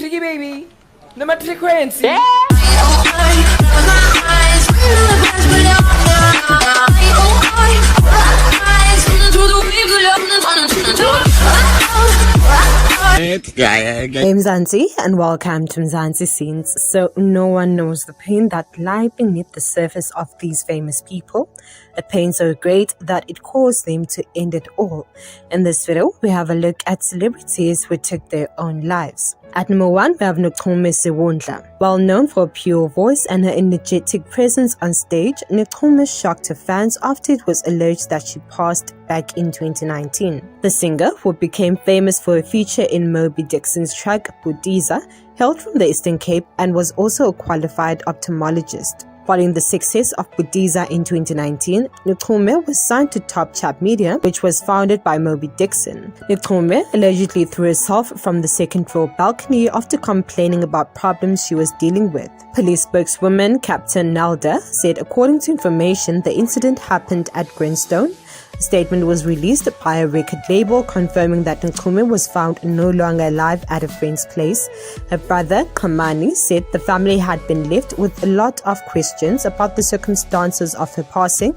Tricky baby. No matter frequency. I'm Mzansi and welcome to Mzansi Scenes. So no one knows the pain that lie beneath the surface of these famous people. A pain so great that it caused them to end it all. In this video, we have a look at celebrities who took their own lives. At number 1, we have Nokume Sewundla. Well known for a pure voice and her energetic presence on stage, Nokume shocked her fans after it was alleged that she passed back in 2019. The singer, who became famous for a feature in Moby Dixon's track Budiza, hailed from the Eastern Cape and was also a qualified ophthalmologist. Following the success of Budiza in 2019, Nokume was signed to Top Chap Media, which was founded by Moby Dixon. Nokume allegedly threw herself from the second-floor balcony after complaining about problems she was dealing with. Police spokeswoman Captain Nalda said according to information, the incident happened at Greenstone. A statement was released by a record label confirming that Nokume was found no longer alive at a friend's place. Her brother, Kamani, said the family had been left with a lot of questions about the circumstances of her passing.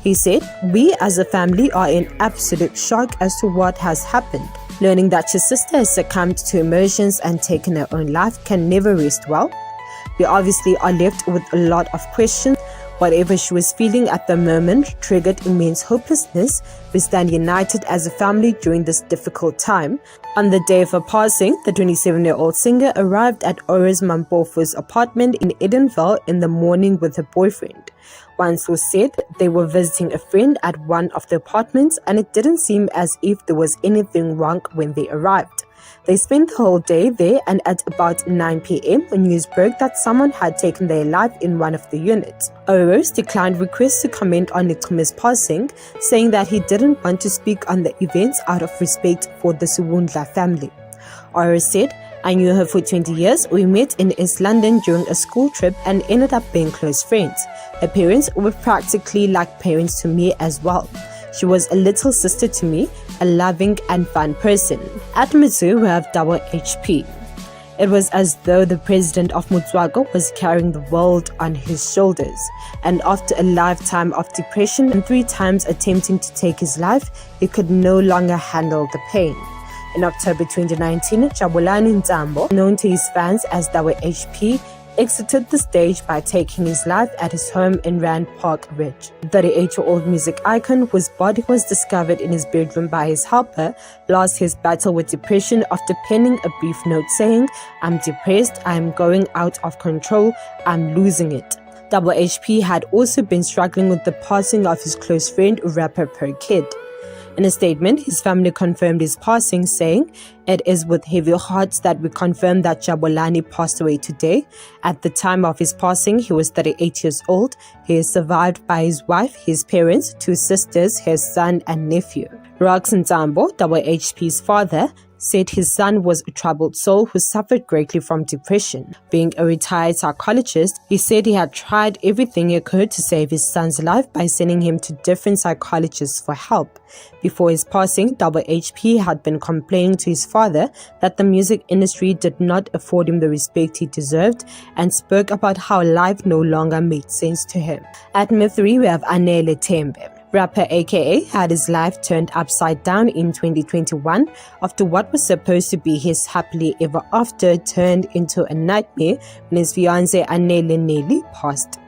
He said, "We as a family are in absolute shock as to what has happened. Learning that your sister has succumbed to emotions and taken her own life can never rest well. We obviously are left with a lot of questions. Whatever she was feeling at the moment triggered immense hopelessness. We stand united as a family during this difficult time." On the day of her passing, the 27-year-old singer arrived at Oris Mampofo's apartment in Edenville in the morning with her boyfriend. One source said they were visiting a friend at one of the apartments and it didn't seem as if there was anything wrong when they arrived. They spent the whole day there, and at about 9 p.m. news broke that someone had taken their life in one of the units. Oros declined requests to comment on Nokume's passing, saying that he didn't want to speak on the events out of respect for the Sewundla family. Oros said, "I knew her for 20 years. We met in East London during a school trip and ended up being close friends. Her parents were practically like parents to me as well. She was a little sister to me, a loving and fun person." At number 2, we have Double HP. It was as though the president of Motswako was carrying the world on his shoulders. And after a lifetime of depression and 3 times attempting to take his life, he could no longer handle the pain. In October 2019, Jabulani Ntambo, known to his fans as Double HP, exited the stage by taking his life at his home in Rand Park Ridge. The 38-year-old music icon, whose body was discovered in his bedroom by his helper, lost his battle with depression after penning a brief note saying, "I'm depressed, I'm going out of control, I'm losing it." Double HP had also been struggling with the passing of his close friend, rapper Per Kid. In a statement, his family confirmed his passing, saying, "It is with heavy hearts that we confirm that Jabulani passed away today. At the time of his passing, he was 38 years old. He is survived by his wife, his parents, 2 sisters, his son and nephew." Rox Ntambo, Double HP's father, said his son was a troubled soul who suffered greatly from depression. Being a retired psychologist, he said he had tried everything he could to save his son's life by sending him to different psychologists for help. Before his passing, Double HP had been complaining to his father that the music industry did not afford him the respect he deserved and spoke about how life no longer made sense to him. At number 3, we have Anele Tembe. Rapper AKA had his life turned upside down in 2021 after what was supposed to be his happily ever after turned into a nightmare when his fiancée Anele Neli passed.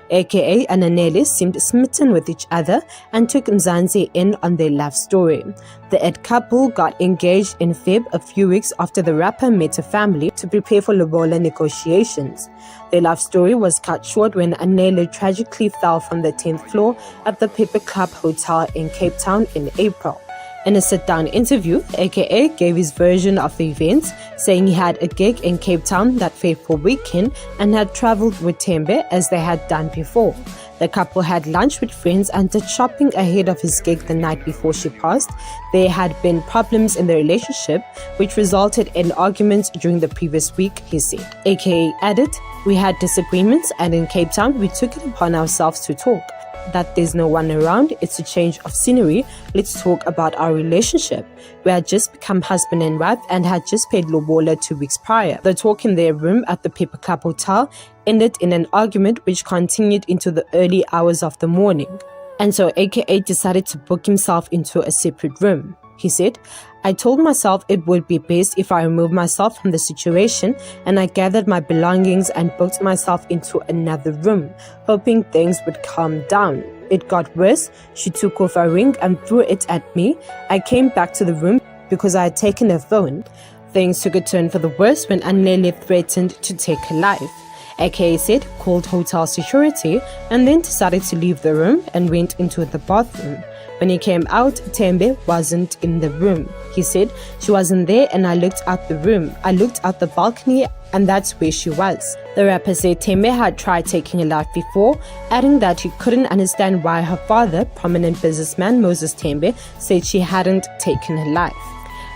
AKA and Anele seemed smitten with each other and took Mzansi in on their love story. The Ed couple got engaged in Feb, a few weeks after the rapper met her family to prepare for lobola negotiations. Their love story was cut short when Anele tragically fell from the 10th floor at the Pepper Club Hotel in Cape Town in April. In a sit-down interview, AKA gave his version of the events, saying he had a gig in Cape Town that fateful weekend and had travelled with Tembe as they had done before. The couple had lunch with friends and did shopping ahead of his gig the night before she passed. There had been problems in the relationship, which resulted in arguments during the previous week, he said. AKA added, "We had disagreements and in Cape Town we took it upon ourselves to talk. that there's no one around. It's a change of scenery. Let's talk about our relationship. We had just become husband and wife and had just paid lobola 2 weeks prior. The talk in their room at the Paper Club Hotel ended in an argument which continued into the early hours of the morning. And so AKA decided to book himself into a separate room. He said, I told myself it would be best if I removed myself from the situation, and I gathered my belongings and booked myself into another room, hoping things would calm down. It got worse. She took off her ring and threw it at me. I came back to the room because I had taken her phone. Things took a turn for the worse when Anele threatened to take her life. AKA said, called hotel security and then decided to leave the room and went into the bathroom. When he came out, Tembe wasn't in the room. He said, she wasn't there and I looked out the room. I looked out the balcony and that's where she was. The rapper said Tembe had tried taking her life before, adding that he couldn't understand why her father, prominent businessman Moses Tembe, said she hadn't taken her life.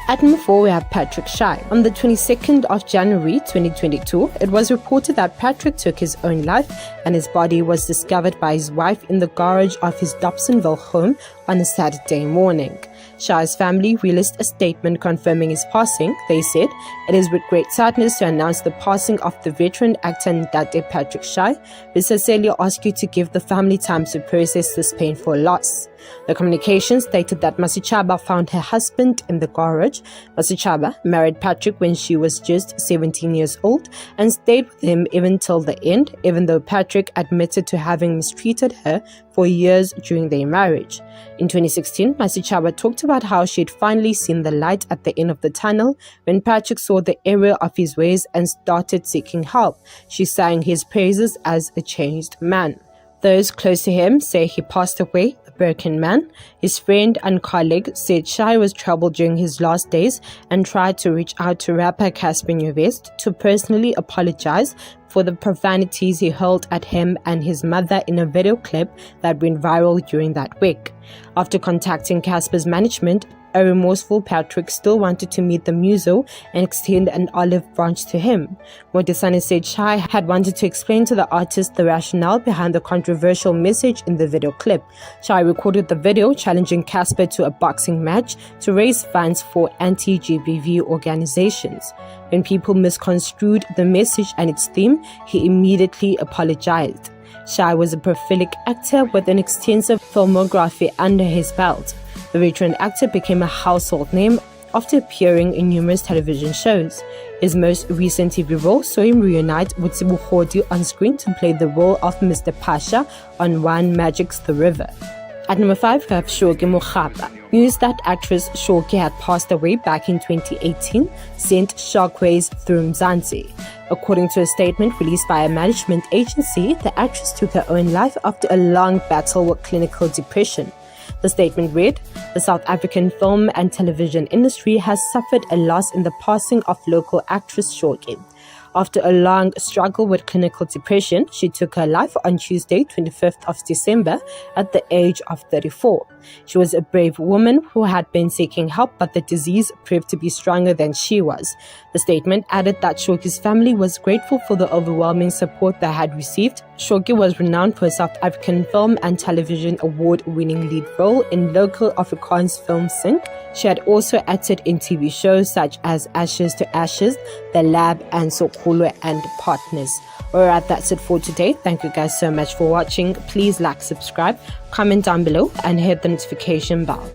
At number 4, we have Casper Shy. On the 22nd of January 2022, it was reported that Patrick took his own life and his body was discovered by his wife in the garage of his Dobsonville home on a Saturday morning. Shy's family released a statement confirming his passing. They said, it is with great sadness to announce the passing of the veteran actor Ndate Casper Shy. We sincerely ask you to give the family time to process this painful loss. The communication stated that Masichaba found her husband in the garage. Masichaba married Patrick when she was just 17 years old and stayed with him even till the end, even though Patrick admitted to having mistreated her for years during their marriage. In 2016, Masichaba talked about how she had finally seen the light at the end of the tunnel when Patrick saw the error of his ways and started seeking help. She sang his praises as a changed man. Those close to him say he passed away a broken man. His friend and colleague said Shy was troubled during his last days and tried to reach out to rapper Casper to personally apologize for the profanities he hurled at him and his mother in a video clip that went viral during that week. After contacting Casper's management, a remorseful Patrick still wanted to meet the muso and extend an olive branch to him. Modisane said Shy had wanted to explain to the artist the rationale behind the controversial message in the video clip. Shy recorded the video challenging Casper to a boxing match to raise funds for anti-GBV organizations. When people misconstrued the message and its theme, he immediately apologized. Shy was a prolific actor with an extensive filmography under his belt. The veteran actor became a household name after appearing in numerous television shows. His most recent TV role saw him reunite with Sibu Hodi on screen to play the role of Mr. Pasha on One Magic's The River. At number 5, we have Shoki Mukhapa. News that actress Shoki had passed away back in 2018 sent shockwaves through Mzansi. According to a statement released by a management agency, the actress took her own life after a long battle with clinical depression. The statement read, the South African film and television industry has suffered a loss in the passing of local actress Shoki. After a long struggle with clinical depression, she took her life on Tuesday, 25th of December, at the age of 34. She was a brave woman who had been seeking help, but the disease proved to be stronger than she was. The statement added that Shoki's family was grateful for the overwhelming support they had received. Shoki was renowned for a South African film and television award-winning lead role in local Afrikaans film Sync. She had also acted in TV shows such as Ashes to Ashes, The Lab, and Sokolo and Partners. Alright, that's it for today. Thank you guys so much for watching. Please like, subscribe, comment down below, and hit the notification bell.